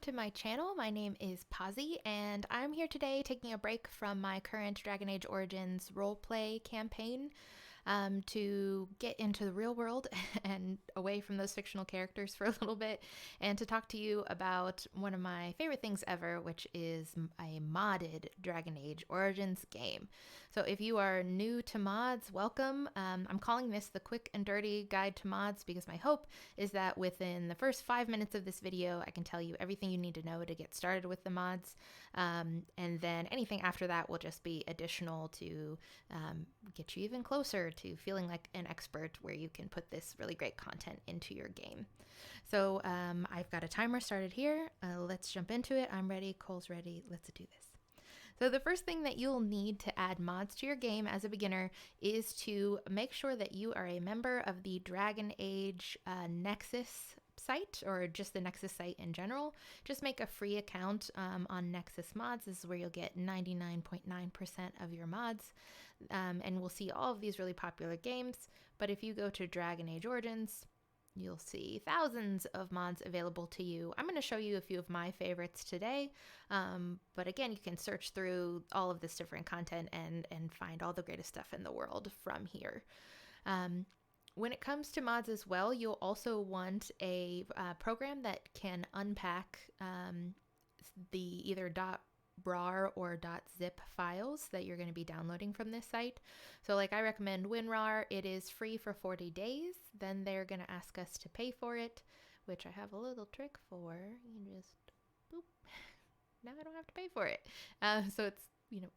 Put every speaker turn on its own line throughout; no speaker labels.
to my channel. My name is Pazzi, and I'm here today taking a break from my current Dragon Age Origins roleplay campaign to get into the real world and away from those fictional characters for a little bit, and to talk to you about one of my favorite things ever, which is a modded Dragon Age Origins game. So if you are new to mods, welcome. I'm calling this the quick and dirty guide to mods because my hope is that within the first 5 minutes of this video, I can tell you everything you need to know to get started with the mods. And then anything after that will just be additional to get you even closer to feeling like an expert, where you can put this really great content into your game. So I've got a timer started here. Let's jump into it. I'm ready. Cole's ready. Let's do this. So the first thing that you'll need to add mods to your game as a beginner is to make sure that you are a member of the Dragon Age Nexus site, or just the Nexus site in general. Just make a free account on Nexus Mods. This is where you'll get 99.9% of your mods, and we'll see all of these really popular games. But if you go to Dragon Age Origins, you'll see thousands of mods available to you. I'm going to show you a few of my favorites today, but again, you can search through all of this different content and find all the greatest stuff in the world from here. When it comes to mods as well, you'll also want a program that can unpack the either .rar or .zip files that you're going to be downloading from this site. So like, I recommend WinRAR. It is free for 40 days. Then they're going to ask us to pay for it, which I have a little trick for. You just boop. Now I don't have to pay for it. So it's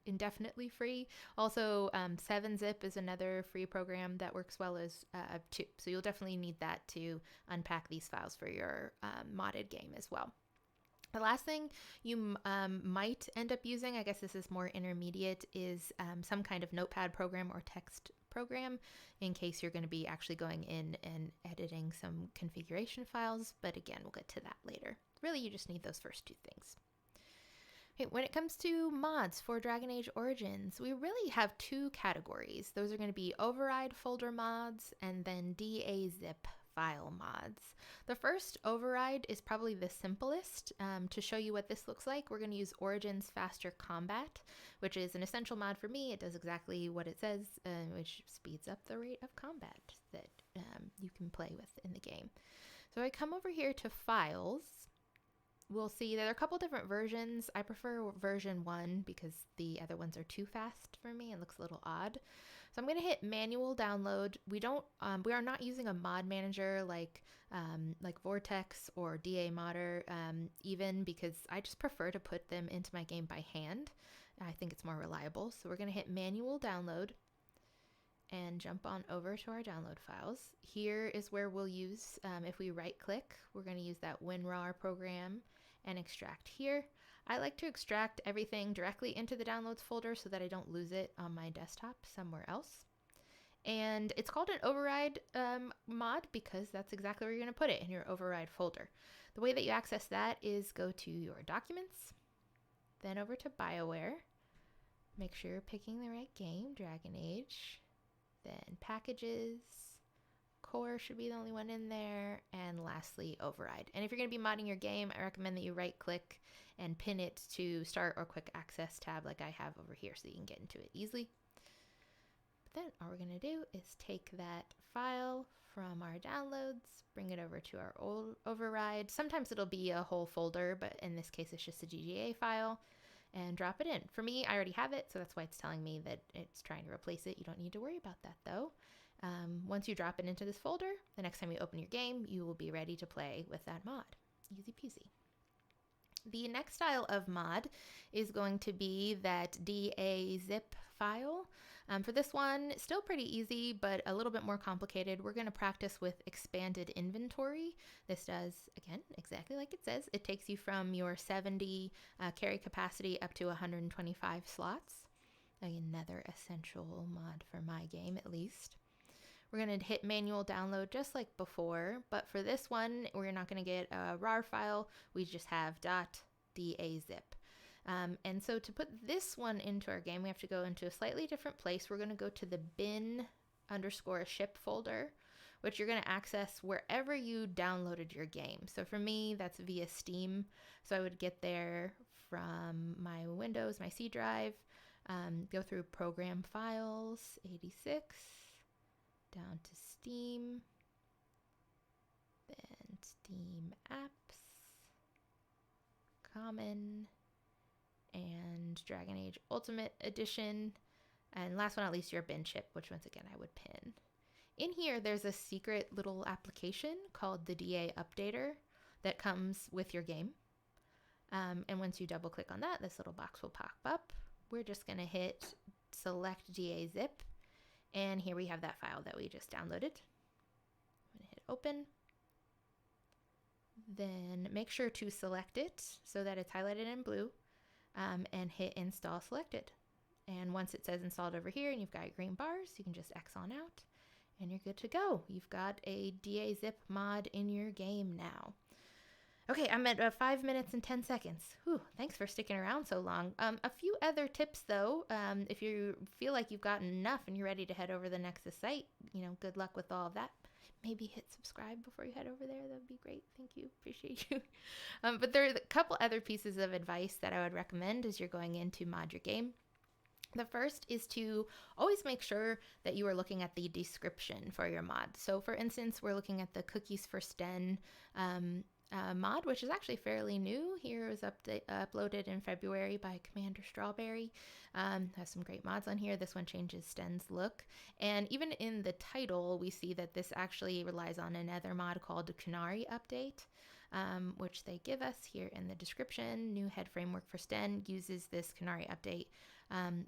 indefinitely free. Also, 7-zip is another free program that works well as too. So you'll definitely need that to unpack these files for your modded game as well. The last thing you might end up using, I guess this is more intermediate, is some kind of notepad program or text program in case you're going to be actually going in and editing some configuration files. But again, we'll get to that later. Really, you just need those first two things. Okay, when it comes to mods for Dragon Age Origins, we really have two categories. Those are going to be override folder mods and then DAzip file mods. The first, override, is probably the simplest. To show you what this looks like, we're going to use Origins Faster Combat, which is an essential mod for me. It does exactly what it says, which speeds up the rate of combat that you can play with in the game. So I come over here to Files. We'll see there are a couple different versions. I prefer version 1 because the other ones are too fast for me and looks a little odd. So I'm going to hit manual download. We are not using a mod manager like Vortex or DA Modder, even, because I just prefer to put them into my game by hand. I think it's more reliable. So we're going to hit manual download and jump on over to our download files. Here is where we'll use, if we right click, we're going to use that WinRAR program and extract here. I like to extract everything directly into the downloads folder so that I don't lose it on my desktop somewhere else. And it's called an override mod because that's exactly where you're going to put it, in your override folder. The way that you access that is go to your documents, then over to BioWare. Make sure you're picking the right game, Dragon Age. Then packages, core should be the only one in there, and lastly override. And if you're going to be modding your game, I recommend that you right click and pin it to start or quick access tab like I have over here so you can get into it easily. But then all we're going to do is take that file from our downloads, bring it over to our old override. Sometimes it'll be a whole folder, but in this case it's just a GGA file, and drop it in. For me, I already have it, so that's why it's telling me that it's trying to replace it. You don't need to worry about that though. Once you drop it into this folder, the next time you open your game, you will be ready to play with that mod. Easy peasy. The next style of mod is going to be that DAzip file. For this one, still pretty easy, but a little bit more complicated. We're going to practice with expanded inventory. This does, again, exactly like it says. It takes you from your 70 carry capacity up to 125 slots. Another essential mod for my game, at least. We're going to hit manual download just like before, but for this one, we're not going to get a RAR file. We just have .DAzip. And so to put this one into our game, we have to go into a slightly different place. We're going to go to the bin _ship folder. which you're going to access wherever you downloaded your game. So for me, that's via Steam. So I would get there from my Windows, my C drive, go through Program Files, 86, down to Steam, then Steam Apps, Common, and Dragon Age Ultimate Edition. And last but not least, your bin chip, which once again I would pin. In here, there's a secret little application called the DA Updater that comes with your game. And once you double click on that, this little box will pop up. We're just going to hit select DAzip. And here we have that file that we just downloaded. I'm going to hit open. Then make sure to select it so that it's highlighted in blue, and hit install selected. And once it says installed over here and you've got your green bars, you can just X on out and you're good to go. You've got a DAzip mod in your game now. Okay, I'm at 5 minutes and 10 seconds. Whew, thanks for sticking around so long. A few other tips though, if you feel like you've gotten enough and you're ready to head over to the Nexus site, good luck with all of that. Maybe hit subscribe before you head over there. That would be great. Thank you. Appreciate you. But there are a couple other pieces of advice that I would recommend as you're going in to mod your game. The first is to always make sure that you are looking at the description for your mod. So for instance, we're looking at the Cookies for Sten mod, which is actually fairly new. Here is uploaded in February by Commander Strawberry. Has some great mods on here. This one changes Sten's look. And even in the title, we see that this actually relies on another mod called Kunari Update, which they give us here in the description. New head framework for Sten uses this Kunari Update,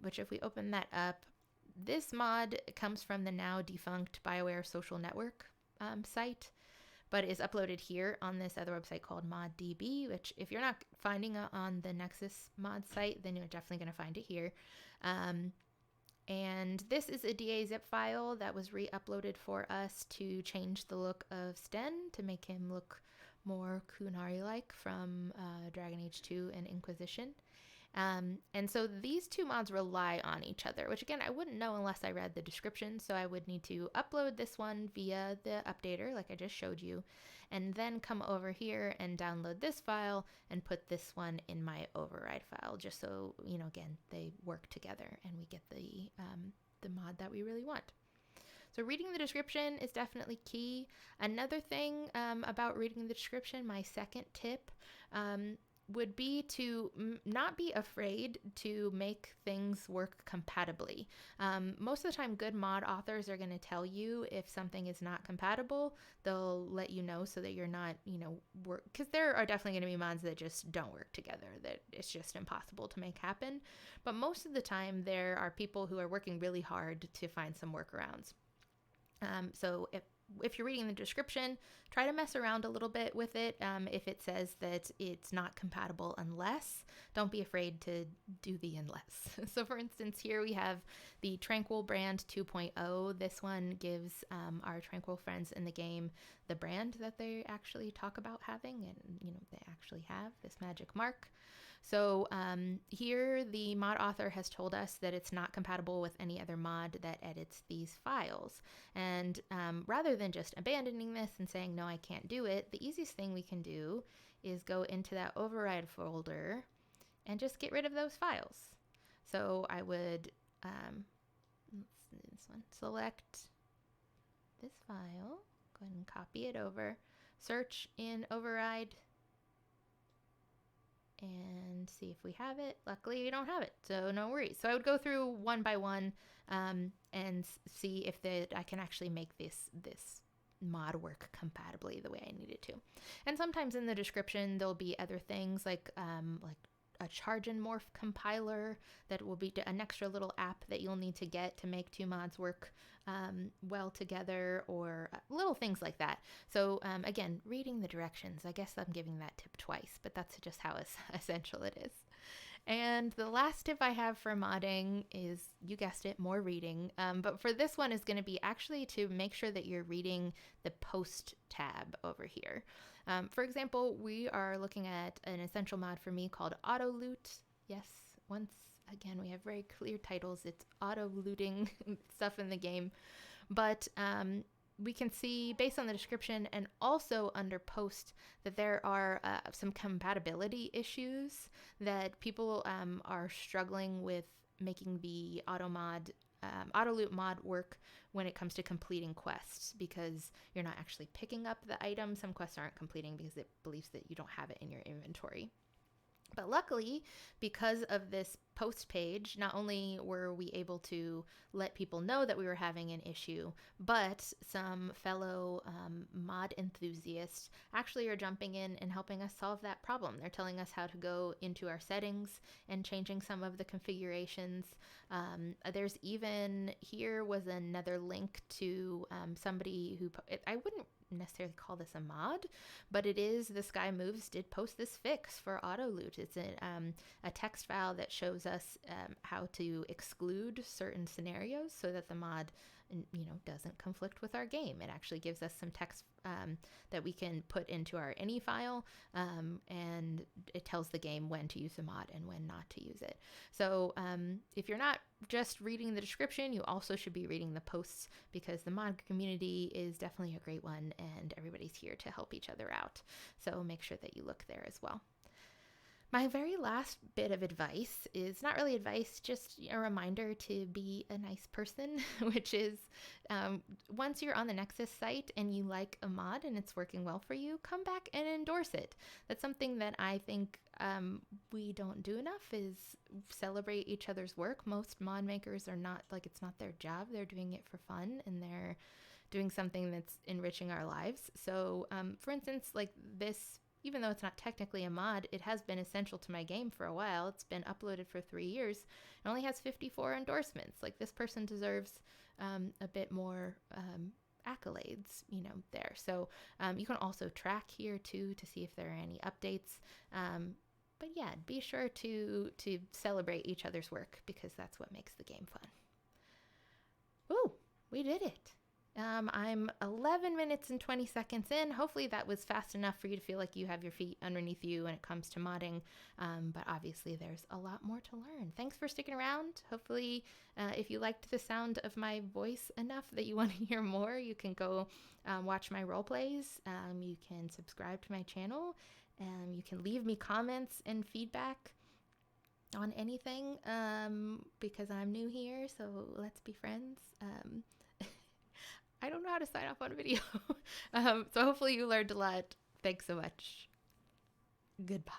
which if we open that up, this mod comes from the now defunct BioWare social network site, but is uploaded here on this other website called ModDB, which if you're not finding it on the Nexus mod site, then you're definitely going to find it here. And this is a DAzip file that was re-uploaded for us to change the look of Sten to make him look more Kunari-like from Dragon Age 2 and Inquisition. And so these two mods rely on each other, which again, I wouldn't know unless I read the description. So I would need to upload this one via the updater, like I just showed you, and then come over here and download this file and put this one in my override file, just so, again, they work together and we get the mod that we really want. So reading the description is definitely key. Another thing about reading the description, my second tip, would be to not be afraid to make things work compatibly. Most of the time, good mod authors are going to tell you if something is not compatible. They'll let you know so that you're not, because there are definitely going to be mods that just don't work together, that it's just impossible to make happen. But most of the time, there are people who are working really hard to find some workarounds. So if you're reading the description, try to mess around a little bit with it. If it says that it's not compatible unless, don't be afraid to do the unless. So for instance, here we have the Tranquil brand 2.0. This one gives our Tranquil friends in the game the brand that they actually talk about having, and they actually have this magic mark. So here the mod author has told us that it's not compatible with any other mod that edits these files. And rather than just abandoning this and saying, no, I can't do it, the easiest thing we can do is go into that override folder and just get rid of those files. So I would, let's do this one, select this file, go ahead and copy it over, search in override, and see if we have it. Luckily, we don't have it, so no worries. So I would go through one by one and see if I can actually make this mod work compatibly the way I need it to. And sometimes in the description, there'll be other things like a charge and morph compiler that will be an extra little app that you'll need to get to make two mods work well together, or little things like that. So again, reading the directions, I guess I'm giving that tip twice, but that's just how essential it is. And the last tip I have for modding is, you guessed it, more reading. But for this one is going to be actually to make sure that you're reading the post tab over here. For example, we are looking at an essential mod for me called Auto Loot. Yes, once again, we have very clear titles. It's auto looting stuff in the game. But we can see based on the description and also under post that there are some compatibility issues that people are struggling with making the auto loot mod work when it comes to completing quests, because you're not actually picking up the item. Some quests aren't completing because it believes that you don't have it in your inventory. But luckily, because of this post page, not only were we able to let people know that we were having an issue, but some fellow mod enthusiasts actually are jumping in and helping us solve that problem. They're telling us how to go into our settings and changing some of the configurations. There's even, here was another link to somebody who, I wouldn't necessarily call this a mod, but it is, This Guy Moves did post this fix for auto loot. It's a text file that shows us how to exclude certain scenarios so that the mod doesn't conflict with our game. It actually gives us some text that we can put into our any file, and it tells the game when to use the mod and when not to use it. So if you're not just reading the description, you also should be reading the posts, because the mod community is definitely a great one and everybody's here to help each other out. So make sure that you look there as well. My very last bit of advice is not really advice, just a reminder to be a nice person, which is once you're on the Nexus site and you like a mod and it's working well for you, come back and endorse it. That's something that I think we don't do enough, is celebrate each other's work. Most mod makers are not, like, it's not their job. They're doing it for fun and they're doing something that's enriching our lives. So for instance, like this, even though it's not technically a mod, it has been essential to my game for a while. It's been uploaded for 3 years. It only has 54 endorsements. Like, this person deserves a bit more accolades, there. So you can also track here too to see if there are any updates. But yeah, be sure to celebrate each other's work, because that's what makes the game fun. Ooh, we did it. I'm 11 minutes and 20 seconds in. Hopefully that was fast enough for you to feel like you have your feet underneath you when it comes to modding. But obviously there's a lot more to learn. Thanks for sticking around. Hopefully if you liked the sound of my voice enough that you want to hear more, you can go watch my role plays. You can subscribe to my channel. You can leave me comments and feedback on anything, because I'm new here, so let's be friends. I don't know how to sign off on a video. So hopefully you learned a lot. Thanks so much. Goodbye.